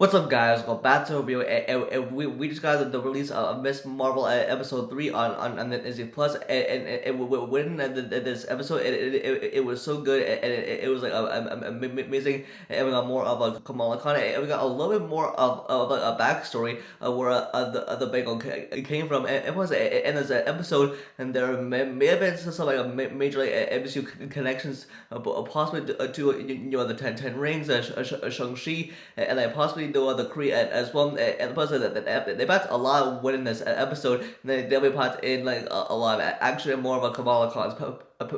What's up, guys? Welcome back to a review. We just got the release of Miss Marvel episode 3 on the Disney Plus, and within this episode, it was so good, and it was like amazing. And we got more of a Kamala Khan, and we got a little bit more of a backstory of where the bangle came from. And it was in this episode, and there may have been some like major like MCU connections, possibly to the ten rings, Shang Chi, and like possibly the Kree as well, and plus they put a lot of wit in this episode. And they'll be put in like a lot of action, more of a Kamala Khan's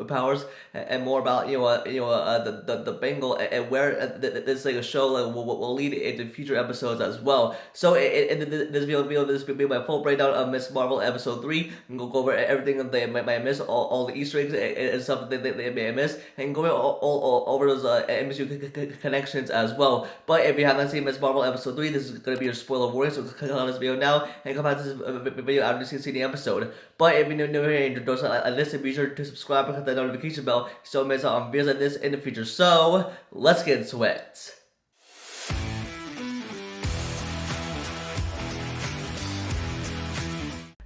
powers, and more about the bangle, and where this like a show like will lead into future episodes as well. So in this video, this will be my full breakdown of Miss Marvel episode 3, and go over everything that they might miss, all the Easter eggs and stuff that they may miss, and go all over those MCU connections as well. But if you haven't seen Miss Marvel episode 3, this is gonna be your spoiler warning, so click on this video now and come back to this video after you see the episode. But if you're new here and you're doing like this, be sure to subscribe and hit that notification bell so you don't miss out on videos like this in the future. So let's get into it.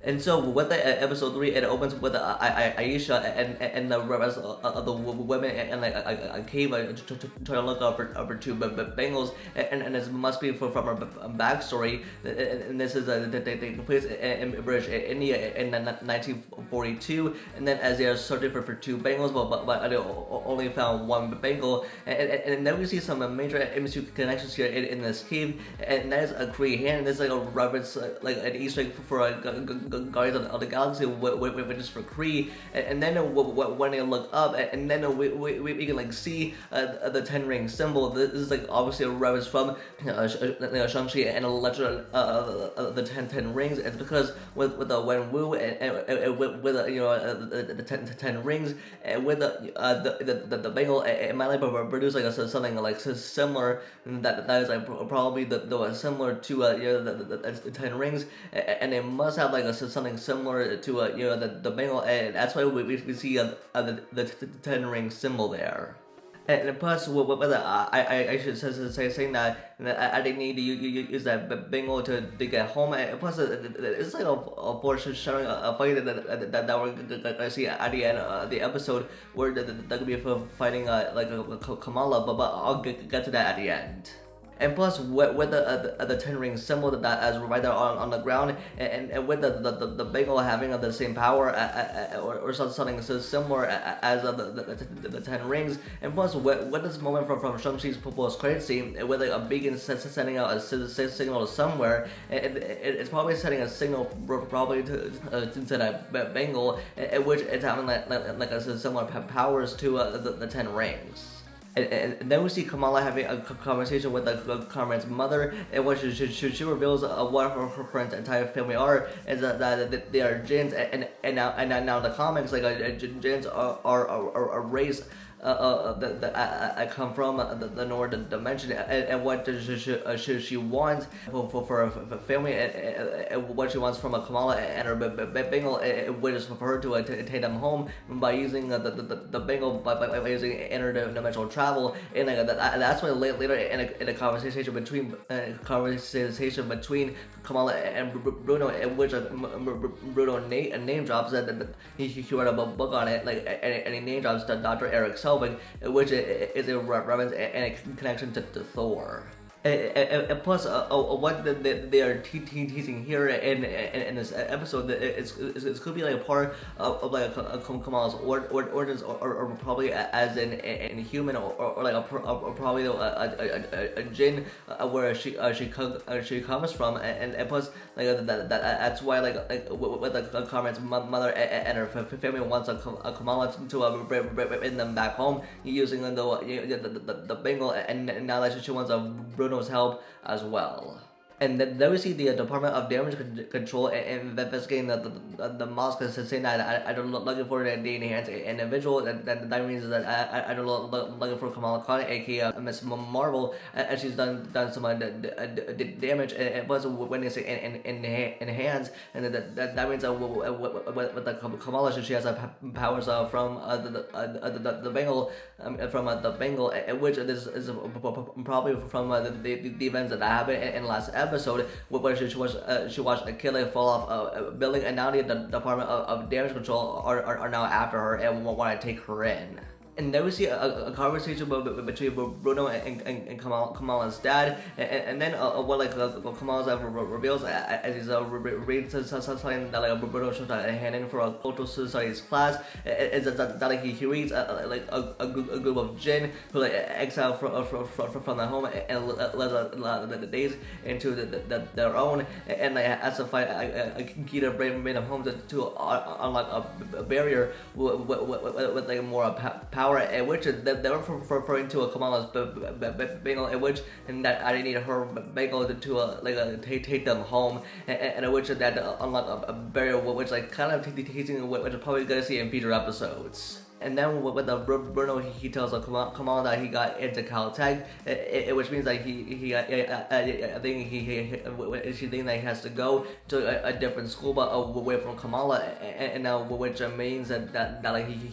And so with the episode 3, it opens with Aisha and the rest of the women and like a cave trying to look over two bangles, and this must be from her backstory. And this is they place in British India in 1942, and then as they are searching for two bangles, but they only found one bangle, and then we see some major MCU connections here in this cave, and that is a Kree hand. And this is like a reference, like an Easter egg for a Guardians of the Galaxy, which is for Kree, and then when they look up, and then we can like see the ten ring symbol. This is like obviously a reference from Shang Chi and a legend of the ten rings. It's because with the Wen Wu and with the ten rings, and with the bangle, it might like produce like something like similar that is like probably the similar to the ten rings, and it must have like something similar to the bangle, and that's why we see the ten ring symbol there. And plus, I should say saying that I didn't need to use that bangle to get home. And plus, it's like a foreshadowing a fight that we're gonna see at the end of the episode, where they're gonna be fighting like Kamala, but I'll get to that at the end. And plus, with the ten ring symbol that as right there on the ground, and with the bangle having the same power or something so similar as the ten rings, and plus with this moment from Shang-Chi's post credit scene, with like a beacon sending out a signal somewhere, it's probably sending a signal probably to that bangle, in which it's having like a similar powers to the ten rings. And then we see Kamala having a conversation with Carmen's mother, in which she reveals what her entire family are, is that they are jinns, and now the comics, like jinns are a race that I come from the northern dimension, and what does she want for a family, and what she wants from a Kamala and her bangle, which is for her to take them home by using the bangle by using interdimensional travel, and that's why later in a conversation between Kamala and Bruno, in which Bruno name drops that he wrote a book on it, like, and he name drops Dr. Eric Selvig, which is a reference and a connection to Thor. And plus, what they are teasing here in this episode, it could be like a part of like a Kamala's origins, or probably as in human, or like probably a jinn, where she comes from, and plus like that's why like with the Carmen's mother and her family wants a Kamala to bring them back home using the bangle, and now that she wants a Bruno's help as well. And then we see the Department of Damage Control investigating the mosque, saying that I don't look looking for the enhanced individual. That means that I don't look looking for Kamala Khan, aka Miss Marvel, and she's done some damage. And plus, when they say enhance, and that means with the Kamala, she has powers from the bangle, from the bangle, which this is probably from the events that happened in last episode, where she watched a killer fall off a building, and now the Department of Damage Control are now after her and want to take her in. And then we see a conversation between Bruno and Kamala's dad, and then what Kamala's reveals as he's reading something that Bruno shows handing for a cultural studies class, is that he reads a group of jinn who exiled from their home and led the days into their own, and has to fight a key to bring them home to unlock a barrier with more power. Which they were referring to Kamala's bangle, in which and that I need her bangle to take them home, and which that unlock a barrier, which kind of teasing what you're probably gonna see in future episodes. And then with the Bruno, he tells Kamala that he got into Caltech, which means that I think she thinks that he has to go to a different school, but away from Kamala, and now which means that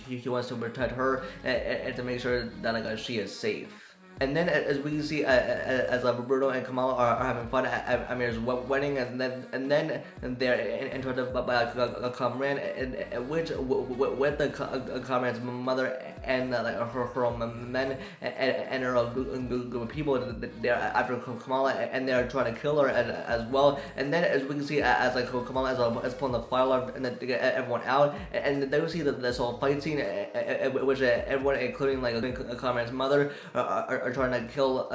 he wants to protect her and to make sure that she is safe. And then, as we see, as Bruno and Kamala are having fun at Amir's wedding, and then they're interrupted by a comrade, which with the comrade's mother and her own men and her group of people, they're after Kamala, and they're trying to kill her as well. And then, as we can see, as Kamala is pulling the fire alarm and then to get everyone out, and then we see this whole fight scene, which everyone, including a comrade's mother, are trying to kill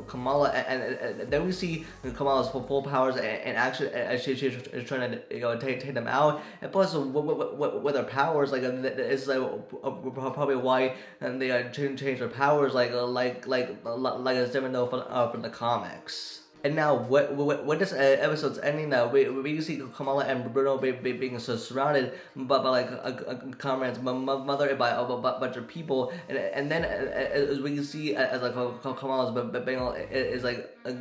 Kamala, and then we see Kamala's full powers and action as she's trying to take them out. And plus, with her powers, it's probably why they change their powers, like it's different though from the comics. And now, what this episode's ending now, we see Kamala and Bruno being surrounded by a comrade's mother and by a bunch of people, and then as we can see as Kamala's bangle is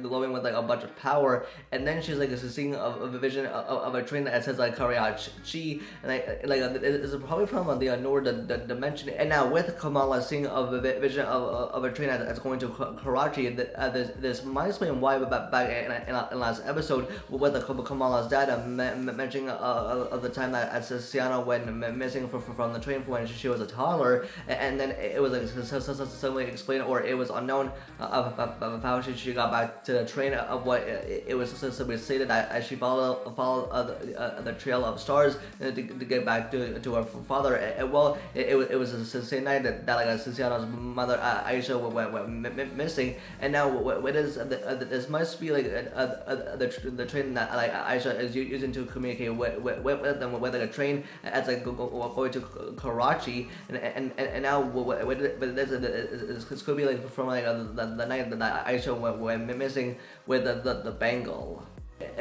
glowing with a bunch of power, and then she's seeing a vision of a train that says Chi, and it's probably from the Northern dimension. And now with Kamala seeing a vision of a train that's going to Karachi, this might explain why back in last episode with Kamala's dad mentioning of the time that Sienna went missing from the train when she was a toddler, and then it was suddenly explained, or it was unknown of how she got back to the train, of what it was simply stated that she followed the trail of stars to get back to her father. Well, it was the same night that Sienna's mother Aisha went missing, and now what is this must be the train that Aisha is using to communicate with them, with a train as going to Karachi, and now what this could be from the night that Aisha went missing with the bangle.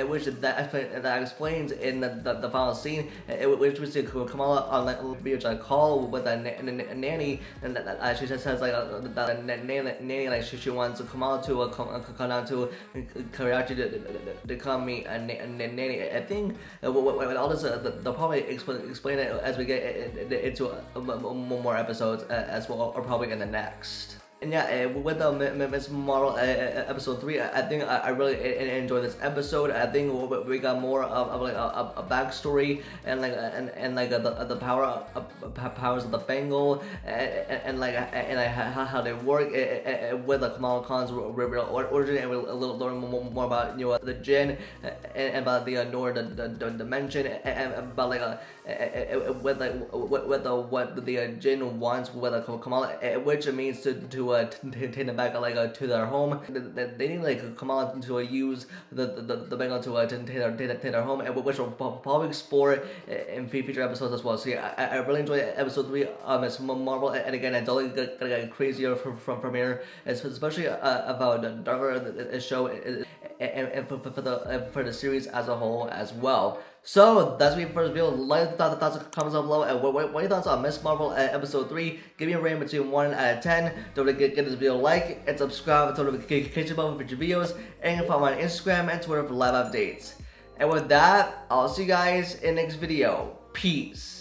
Which that explains in the final scene, which we see Kamala on a call with a nanny, and she just says that nanny she wants Kamala to come down to Karachi to come meet a nanny. I think with all this they'll probably explain it as we get into more episodes as well, or probably in the next. And yeah, with the Miss Marvel episode 3, I think I really enjoyed this episode. I think we got more of a backstory and the powers of the bangle and how they work with the Kamala Khan's real origin, and we'll learn more about the Jinn and about the Northern dimension, and about what the Jinn wants with Kamala, which means to take them back to their home. They need Kamala to use the bangle to take their home, and which we'll probably explore in future episodes as well. So yeah, I really enjoyed episode 3 of Miss Marvel, and again it's only gonna get crazier from here, especially about Darker. The show and for the series as a whole as well. So that's me for this video. Like the thoughts, comments down below, and what are your thoughts on Miss Marvel episode 3? Give me a rating between 1 out of 10. Don't forget to give this video a like and subscribe and turn the notification button for future videos. And you can follow me on Instagram and Twitter for live updates. And with that, I'll see you guys in the next video. Peace.